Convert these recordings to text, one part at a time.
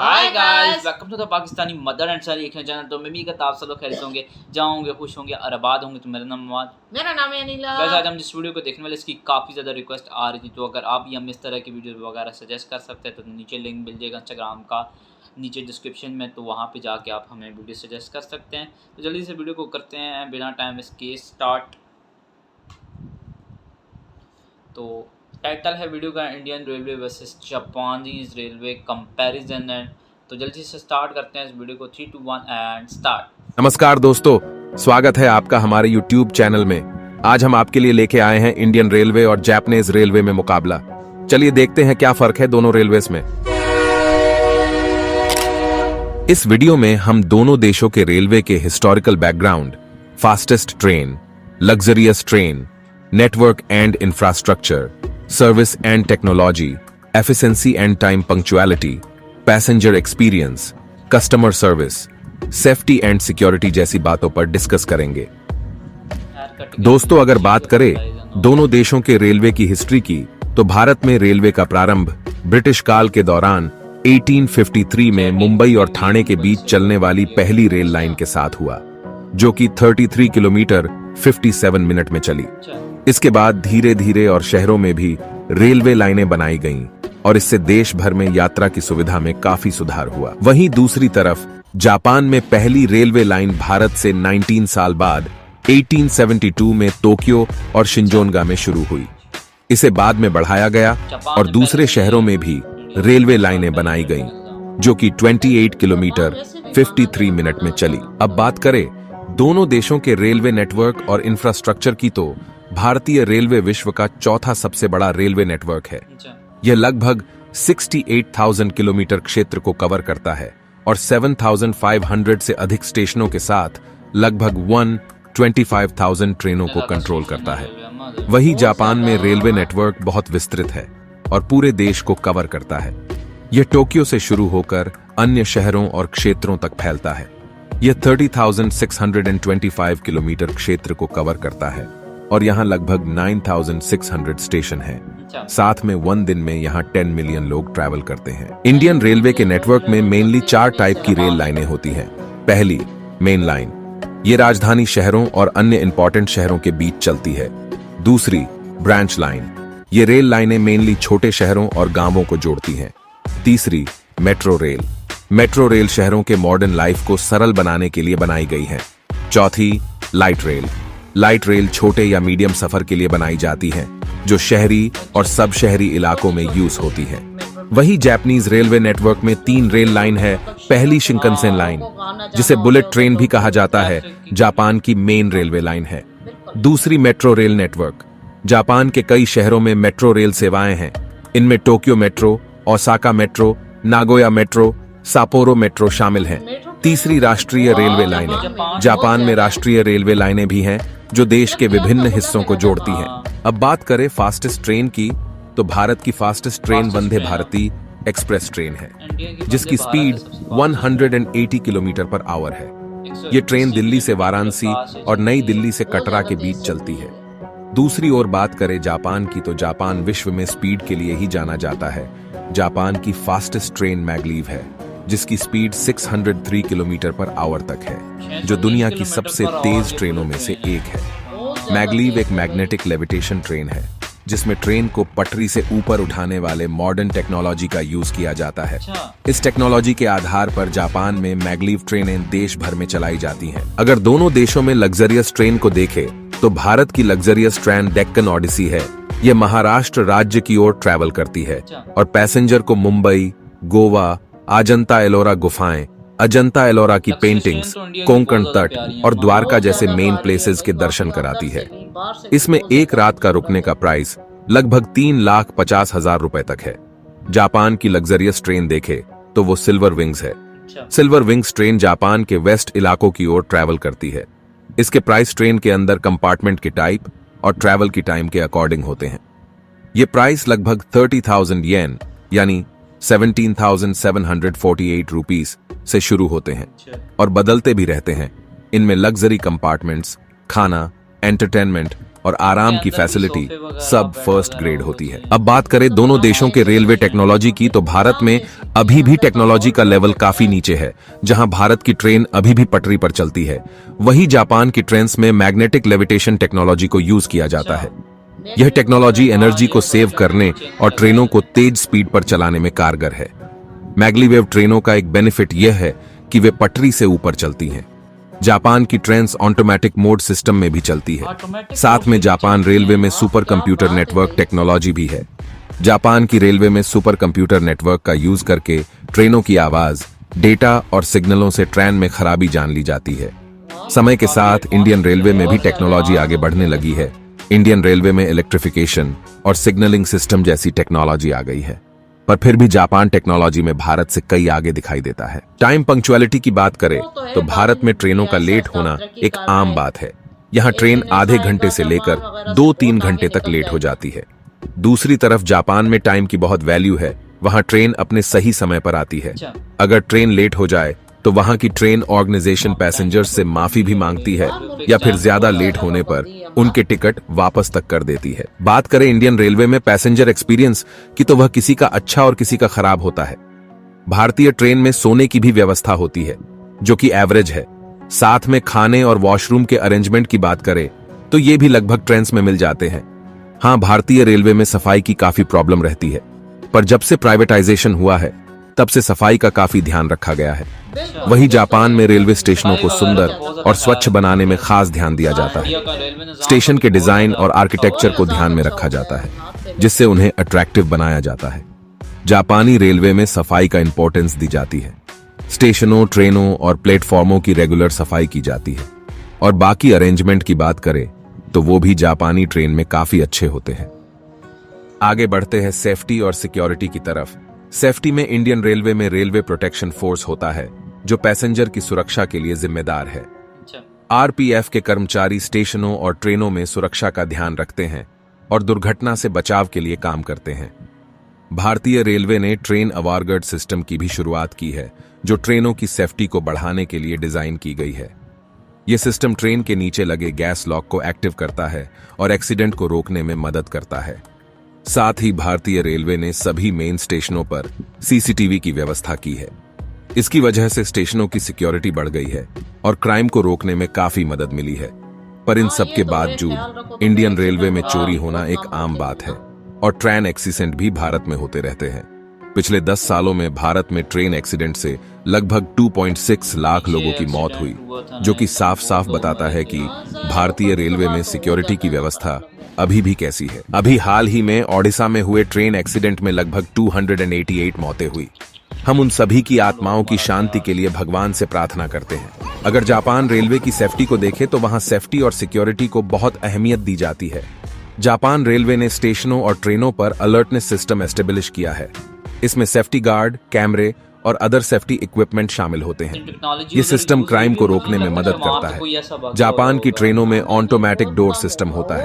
Hi guys, welcome to the Pakistani mother and son एक चैनल। तो मैं भी कहता आप सब लोग खैरियत होंगे, जाओगे खुश होंगे और आबाद होंगे। तो मेरा नाम मवाद, मेरा नाम है अनिला। वैसे आज हम जिस वीडियो को देखने वाले इसकी काफ़ी ज़्यादा रिक्वेस्ट आ रही थी, तो अगर आप भी हम इस तरह की वीडियो वगैरह सजेस्ट कर सकते हैं तो नीचे लिंक मिल जाएगा इंस्टाग्राम का, नीचे डिस्क्रिप्शन में, तो वहाँ पे जाके आप हमें वीडियो सजेस्ट कर सकते हैं। तो जल्दी से वीडियो को करते हैं बिना टाइम वेस्ट किए स्टार्ट। तो टाइटल है वीडियो का Indian railway versus Japanese railway comparison है। तो जल्दी से स्टार्ट करते हैं इस वीडियो को। 3, 2, 1 एंड स्टार्ट। नमस्कार दोस्तों, स्वागत है आपका हमारे YouTube चैनल में। आज हम आपके लिए लेके आए हैं इंडियन रेलवे और जापानीज रेलवे में मुकाबला। चलिए देखते हैं क्या फर्क है दोनों रेलवेज में। इस वीडियो में हम दोनों देशों के रेलवे के historical background, fastest train, luxurious train, network and infrastructure, service and technology, efficiency and time punctuality, passenger experience, customer service, safety and security जैसी बातों पर डिस्कस करेंगे। दोस्तों, अगर बात करें दोनों देशों के रेलवे की हिस्ट्री की, तो भारत में रेलवे का प्रारंभ ब्रिटिश काल के दौरान 1853 में मुंबई और ठाणे के बीच चलने वाली पहली रेल लाइन के साथ हुआ, जो कि 33 किलोमीटर 57 मिनट में चली। इसके बाद धीरे धीरे और शहरों में भी रेलवे लाइनें बनाई गईं और इससे देश भर में यात्रा की सुविधा में काफी सुधार हुआ। वहीं दूसरी तरफ जापान में पहली रेलवे लाइन भारत से 19 साल बाद 1872 में टोक्यो और शिंजोनगा में शुरू हुई। इसे बाद में बढ़ाया गया और दूसरे शहरों में भी रेलवे लाइनें बनाई गईं, जो कि 28 किलोमीटर 53 मिनट में चली। अब बात करें दोनों देशों के रेलवे नेटवर्क और इंफ्रास्ट्रक्चर की, तो भारतीय रेलवे विश्व का चौथा सबसे बड़ा रेलवे नेटवर्क है। यह लगभग 68,000 किलोमीटर क्षेत्र को कवर करता है और 7,500 से अधिक स्टेशनों के साथ लगभग 125,000 ट्रेनों को कंट्रोल करता है। वहीं जापान में रेलवे नेटवर्क बहुत विस्तृत है और पूरे देश को कवर करता है। यह टोक्यो से शुरू होकर अन्य शहरों और क्षेत्रों तक फैलता है। यह 30,625 किलोमीटर क्षेत्र को कवर करता है और यहाँ लगभग 9,600 स्टेशन हैं। साथ में 1 दिन में यहाँ 10 मिलियन लोग ट्रैवल करते हैं। इंडियन रेलवे के नेटवर्क में मेनली 4 टाइप की रेल लाइनें होती हैं। पहली, मेन लाइन, ये राजधानी शहरों और अन्य इंपॉर्टेंट शहरों के बीच चलती है। दूसरी, ब्रांच लाइन, ये रेल लाइनें मेनली छोटे शहरों और गांवों को जोड़ती हैं। तीसरी, मेट्रो रेल, मेट्रो रेल शहरों के मॉडर्न लाइफ को सरल बनाने के लिए बनाई गई है। चौथी, लाइट रेल, लाइट रेल छोटे या मीडियम सफर के लिए बनाई जाती हैं, जो शहरी और सब शहरी इलाकों में यूज होती है। वही जापानीज रेलवे नेटवर्क में 3 रेल लाइन है। पहली शिंकनसेन लाइन, जिसे बुलेट ट्रेन भी कहा जाता है, जापान की मेन रेलवे लाइन है। दूसरी, मेट्रो रेल नेटवर्क, जापान के कई शहरों में मेट्रो रेल सेवाएं हैं। इनमें Tokyo metro, Osaka metro, Nagoya metro, Sapporo metro शामिल हैं। तीसरी, राष्ट्रीय रेलवे लाइनें, जापान में राष्ट्रीय रेलवे लाइनें भी हैं जो देश के विभिन्न हिस्सों को जोड़ती हैं। अब बात करें फास्टेस्ट ट्रेन की, तो भारत की फास्टेस्ट ट्रेन वंदे भारती एक्सप्रेस ट्रेन है, जिसकी स्पीड 180 किलोमीटर पर आवर है। ये ट्रेन दिल्ली से वाराणसी और नई दिल्ली से कटरा के बीच चलती है। दूसरी ओर बात करें जापान की, तो जापान विश्व में स्पीड के लिए ही जाना जाता है। जापान की फास्टेस्ट ट्रेन मैगलीव है, जिसकी स्पीड 603 किलोमीटर पर आवर तक है, जो दुनिया की सबसे तेज ट्रेनों में से एक है। मैगलीव एक मैग्नेटिक लेविटेशन ट्रेन है, जिसमें ट्रेन को पटरी से ऊपर उठाने वाले मॉडर्न टेक्नोलॉजी का यूज किया जाता है। इस टेक्नोलॉजी के आधार पर जापान में मैगलीव ट्रेनें देश भर में चलाई जाती हैं। अगर दोनों देशों में लग्जरियस ट्रेन को देखें, तो भारत की लग्जरियस ट्रेन डेक्कन ओडिसी है। यह महाराष्ट्र राज्य की ओर ट्रैवल करती है और पैसेंजर को मुंबई, गोवा, अजंता एलोरा गुफाएं, अजंता एलोरा की पेंटिंग्स, कोंकण तट और द्वारका जैसे मेन प्लेसेस के दर्शन कराती है। इसमें एक रात का रुकने का प्राइस लगभग 3,50,000 रुपए तक है। जापान की लग्जरियस ट्रेन देखे तो वो सिल्वर विंग्स है। सिल्वर विंग्स ट्रेन जापान के वेस्ट इलाकों की ओर ट्रैवल करती है। इसके प्राइस ट्रेन के अंदर कंपार्टमेंट की टाइप और ट्रैवल की टाइम के अकॉर्डिंग होते हैं। ये प्राइस लगभग 30,000 येन यानी 17,748 रुपीस से शुरू होते हैं और बदलते भी रहते हैं। इनमें लग्जरी कंपार्टमेंट्स, खाना, एंटरटेनमेंट और आराम की फैसिलिटी सब फर्स्ट ग्रेड होती है। अब बात करें दोनों देशों के रेलवे टेक्नोलॉजी की, तो भारत में अभी भी टेक्नोलॉजी का लेवल काफी नीचे है। जहां भारत की ट्रेन अभी भी पटरी पर चलती है, वहीं जापान की ट्रेन्स में मैग्नेटिक लेविटेशन टेक्नोलॉजी को यूज किया जाता है। यह टेक्नोलॉजी एनर्जी को सेव करने और ट्रेनों को तेज स्पीड पर चलाने में कारगर है। मैग्लीवेव ट्रेनों का एक बेनिफिट यह है कि वे पटरी से ऊपर चलती हैं। जापान की ट्रेन्स ऑटोमेटिक मोड सिस्टम में भी चलती है। साथ में जापान रेलवे में सुपर कंप्यूटर नेटवर्क टेक्नोलॉजी भी है। जापान की रेलवे में सुपर कंप्यूटर नेटवर्क का यूज करके ट्रेनों की आवाज, डेटा और सिग्नलों से ट्रेन में खराबी जान ली जाती है। समय के साथ इंडियन रेलवे में भी टेक्नोलॉजी आगे बढ़ने लगी है। इंडियन रेलवे में इलेक्ट्रिफिकेशन और सिग्नलिंग सिस्टम जैसी टेक्नोलॉजी आ गई है, पर फिर भी जापान टेक्नोलॉजी में भारत से कई आगे दिखाई देता है। टाइम पंक्चुअलिटी की बात करें तो भारत में ट्रेनों का लेट होना एक आम बात है। यहाँ ट्रेन आधे घंटे से लेकर 2-3 घंटे तक लेट हो जाती है। दूसरी तरफ जापान में टाइम की बहुत वैल्यू है। वहाँ ट्रेन अपने सही समय पर आती है। अगर ट्रेन लेट हो जाए तो वहाँ की ट्रेन ऑर्गेनाइजेशन पैसेंजर्स से माफी भी मांगती है, या फिर ज्यादा लेट होने पर उनके टिकट वापस तक कर देती है। बात करें इंडियन रेलवे में पैसेंजर एक्सपीरियंस की, तो वह किसी का अच्छा और किसी का खराब होता है। भारतीय ट्रेन में सोने की भी व्यवस्था होती है, जो कि एवरेज है। साथ में खाने और वॉशरूम के अरेंजमेंट की बात करें तो ये भी लगभग ट्रेन्स में मिल जाते हैं। हाँ, भारतीय रेलवे में सफाई की काफी प्रॉब्लम रहती है, पर जब से प्राइवेटाइजेशन हुआ है तब से सफाई का काफी ध्यान रखा गया है। वहीं जापान में रेलवे स्टेशनों को सुंदर और स्वच्छ बनाने में खास ध्यान दिया जाता है। स्टेशन के डिजाइन और आर्किटेक्चर को ध्यान में रखा जाता है, जिससे उन्हें अट्रैक्टिव बनाया जाता है। जापानी रेलवे में सफाई का इंपॉर्टेंस दी जाती है। स्टेशनों, ट्रेनों और प्लेटफॉर्मों की रेगुलर सफाई की जाती है। और बाकी अरेंजमेंट की बात करें तो वो भी जापानी ट्रेन में काफी अच्छे होते हैं। आगे बढ़ते हैं सेफ्टी और सिक्योरिटी की तरफ। सेफ्टी में इंडियन रेलवे में रेलवे प्रोटेक्शन फोर्स होता है, जो पैसेंजर की सुरक्षा के लिए जिम्मेदार है। आरपीएफ के कर्मचारी स्टेशनों और ट्रेनों में सुरक्षा का ध्यान रखते हैं और दुर्घटना से बचाव के लिए काम करते हैं। भारतीय रेलवे ने ट्रेन अवार्ड गार्ड सिस्टम की भी शुरुआत की है, जो ट्रेनों की सेफ्टी को बढ़ाने के लिए डिजाइन की गई है। यह सिस्टम ट्रेन के नीचे लगे गैस लॉक को एक्टिव करता है और एक्सीडेंट को रोकने में मदद करता है। साथ ही भारतीय रेलवे ने सभी मेन स्टेशनों पर सीसीटीवी की व्यवस्था की है। इसकी वजह से स्टेशनों की सिक्योरिटी बढ़ गई है और क्राइम को रोकने में काफी मदद मिली है। पर इन सब के बावजूद इंडियन रेलवे में चोरी होना एक आम बात है और ट्रेन एक्सीडेंट भी भारत में होते रहते हैं। पिछले 10 सालों में भारत में ट्रेन एक्सीडेंट से लगभग 2.6 लाख लोगों की मौत हुई, जो कि साफ साफ बताता है कि भारतीय रेलवे में सिक्योरिटी की व्यवस्था अभी भी कैसी है। अभी हाल ही में ओडिशा में हुए ट्रेन एक्सीडेंट में लगभग 288 मौतें हुई। हम उन सभी की आत्माओं की शांति के लिए भगवान से प्रार्थना करते हैं। अगर जापान रेलवे की सेफ्टी को देखें तो वहां सेफ्टी और सिक्योरिटी को बहुत अहमियत दी जाती है। जापान रेलवे ने स्टेशनों और ट्रेनों पर अलर्टनेस सिस्टम एस्टेब्लिश किया है। इसमें सेफ्टी गार्ड, कैमरे और अदर सेफ्टी इक्विपमेंट शामिल होते हैं। ये सिस्टम क्राइम को रोकने में मदद करता है। जापान की ट्रेनों में ऑटोमेटिक डोर सिस्टम होता है,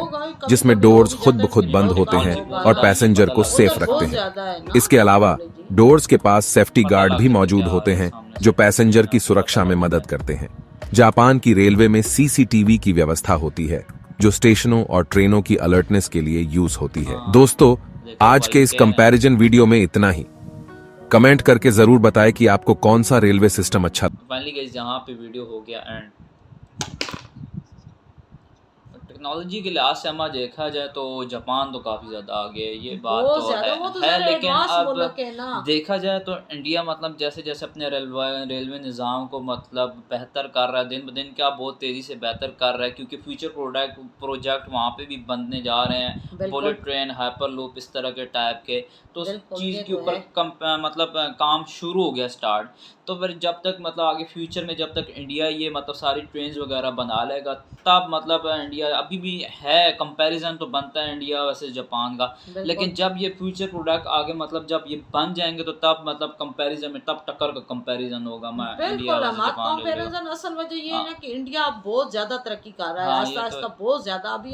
जिसमें डोर्स खुद ब खुद बंद होते हैं और पैसेंजर को सेफ रखते हैं। इसके अलावा डोर्स के पास सेफ्टी गार्ड भी मौजूद होते हैं, जो पैसेंजर की सुरक्षा में मदद करते हैं। जापान की रेलवे में सीसीटीवी की व्यवस्था होती है, जो स्टेशनों और ट्रेनों की अलर्टनेस के लिए यूज होती है। दोस्तों, आज के इस कंपैरिजन वीडियो में इतना ही। कमेंट करके जरूर बताएं कि आपको कौन सा रेलवे सिस्टम अच्छा। फाइनली गाइस, जहाँ पे वीडियो हो गया एंड टेक्नोलॉजी के लिहाज से हमारा देखा जाए तो जापान तो काफ़ी ज़्यादा आगे है, ये बात तो है लेकिन अब देखा जाए तो इंडिया मतलब जैसे जैसे अपने रेलवे निज़ाम को मतलब बेहतर कर रहा है, दिन ब दिन क्या बहुत तेज़ी से बेहतर कर रहा है, क्योंकि फ्यूचर प्रोजेक्ट वहाँ पे भी बनने जा रहे हैं, बुलेट ट्रेन, हाइपर लूप, इस तरह के टाइप के। तो उस चीज़ के ऊपर मतलब काम शुरू हो गया स्टार्ट। तो फिर जब तक मतलब आगे फ्यूचर में जब तक इंडिया ये मतलब सारी ट्रेन्स वगैरह बना लेगा, तब मतलब इंडिया अभी भी है, कंपैरिजन तो बनता है इंडिया वैसे जापान का, लेकिन जब ये फ्यूचर प्रोडक्ट आगे मतलब जब ये बन जाएंगे तो तब मतलब कंपैरिजन में तब टक्कर का कंपैरिजन होगा। मैं इंडिया कंपैरिजन असल वजह ये है ना कि इंडिया बहुत ज्यादा तरक्की कर रहा है, आस्ता आस्ता बहुत ज्यादा। अभी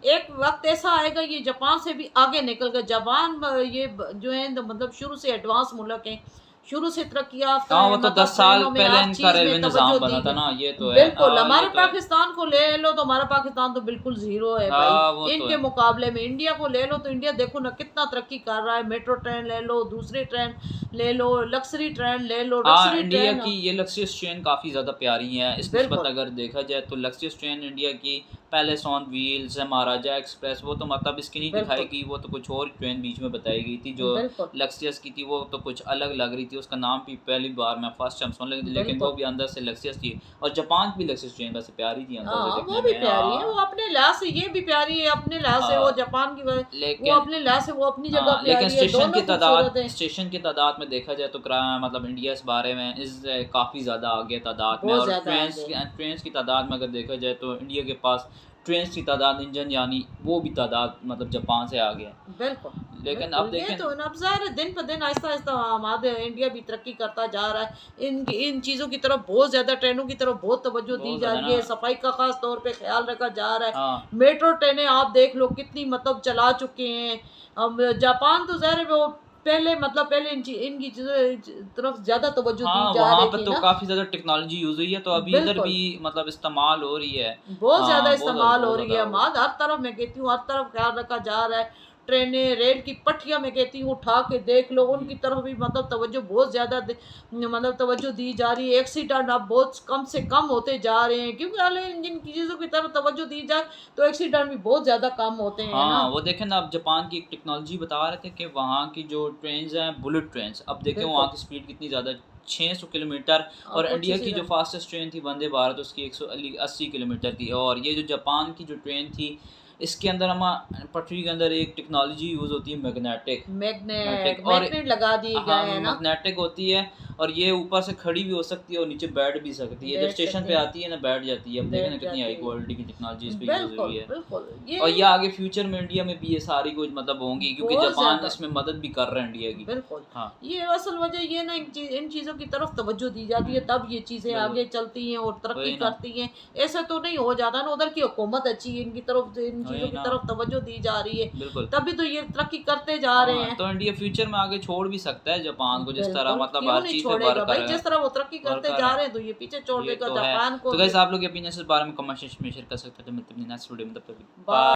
एक वक्त ऐसा आएगा ये जापान से भी आगे निकल गए। जापान ये जो है मतलब शुरू से एडवांस मुल्क है, शुरू से तरक्की याफ्ता है। है, वो तो 10 साल पहले इनका रेलवे निजाम बना था ना, ये तो है। बिल्कुल हमारे पाकिस्तान को ले लो तो हमारा पाकिस्तान तो बिल्कुल जीरो है भाई इनके मुकाबले में। इंडिया को ले लो तो इंडिया देखो ना कितना तरक्की कर रहा है। मेट्रो ट्रेन ले लो, दूसरी ट्रेन ले लो, लग्जरी ट्रेन ले लो। इंडिया की ये लग्जरियस ट्रेन काफी ज्यादा प्यारी है इस निस्बत अगर देखा जाए तो। लग्जरियस ट्रेन इंडिया की पैलेस ऑन व्हील्स है, महाराजा एक्सप्रेस, वो तो मतलब इसकी नहीं दिखाई गई, वो तो कुछ और ट्रेन बीच में बताई गई थी जो लग्जरियस की थी, वो तो कुछ अलग लग रही थी। उसका नाम भी पहली बार मैं फर्स्ट टाइम सुन लगी थी, लेकिन वो भी अंदर से लग्जरियस थी। और जापान की लग्जरियस ट्रेन वैसे प्यारी थी अंदर से देखने में। वो भी प्यारी है, वो अपने लिहाज से ये भी प्यारी है, अपने लिहाज से वो जापान की, वो अपने लिहाज से वो अपनी जगह प्यारी है। स्टेशन की तादाद में देखा जाए तो मतलब इंडिया इस बारे में काफी ज्यादा आगे तादाद में। और ट्रेन की तादाद में अगर देखा जाए तो इंडिया के पास ट्रेन की तादाद, इंजन यानी वो भी तादाद मतलब जापान से आ गया। बिल्कुल। लेकिन अब देखें तो अब ज़ाहिर दिन पर दिन आहिस्ता आहिस्ता हमारे इंडिया भी तरक्की करता जा रहा है। इन चीज़ों की तरफ बहुत ज़्यादा, ट्रेनों की तरफ बहुत तवज्जो दी जा रही है। सफाई का खास तौर पे ख्याल रखा जा रहा है। मेट्रो ट्रेनें आप देख लो कितनी मतलब चला चुके हैं। अब जापान तो ज़ाहिर है वो पहले इनकी तरफ ज्यादा तवज्जो दी जा रही थी, तो काफी ज्यादा टेक्नोलॉजी यूज हुई है, तो अभी इधर भी मतलब इस्तेमाल हो रही है, बहुत ज्यादा इस्तेमाल हो रही है। हर तरफ मैं कहती हूँ, हर तरफ ख्याल रखा जा रहा है। ट्रेनें, रेल की पटरियां मैं कहती हूँ उठा के देख लो, उनकी तरफ भी मतलब तवज्जो बहुत ज़्यादा मतलब तवज्जो दी जा रही है। एक्सीडेंट अब बहुत कम से कम होते जा रहे हैं, क्योंकि जिन चीज़ों की तरफ तवज्जो दी जाए तो एक्सीडेंट भी बहुत ज़्यादा कम होते हैं ना। वो देखें ना, अब जापान की एक टेक्नोलॉजी बता रहे थे कि वहाँ की जो ट्रेन हैं बुलेट ट्रेन, अब देखें वहाँ की स्पीड कितनी ज़्यादा, 600 किलोमीटर। और इंडिया की जो फास्टेस्ट ट्रेन थी वंदे भारत, उसकी 180 किलोमीटर थी। और ये जो जापान की जो ट्रेन थी, इसके अंदर हम पटरी के अंदर एक टेक्नोलॉजी यूज होती है मैग्नेटिक लगा दी गए है ना, मैग्नेटिक होती है। और ये ऊपर से खड़ी भी हो सकती है और नीचे बैठ भी सकती है। जब स्टेशन पे आती है ना बैठ जाती है। अब देखें ना कितनी हाई क्वालिटी की टेक्नोलॉजी इस पे यूज हुई है। और ये आगे फ्यूचर में इंडिया में भी ये सारी कुछ मतलब होंगी, क्योंकि जापान इसमें मदद भी कर रहे हैं इंडिया की। बिल्कुल। ये असल वजह ये ना इन चीजों की तरफ तवज्जो दी जाती है, तब ये चीजें आगे चलती हैं और तरक्की करती हैं। ऐसा तो नहीं हो जाता ना, उधर की हुकूमत अच्छी है, इनकी तरफ इन चीजों की तरफ तवज्जो दी जा रही है, तभी तो ये तरक्की करते जा रहे हैं। तो इंडिया फ्यूचर में आगे छोड़ भी सकता है जापान को, जिस तरह मतलब हर चीज पे वर्क कर रहा है। जिस तरह वो तरक्की करते जा रहे हैं तो ये पीछे छोड़ देगा जापान को। तो गाइस आप लोग अपनी इस बारे में कमेंट सेक्शन में शेयर कर सकते हैं। तो मिलते हैं नेक्स्ट वीडियो में, तब तक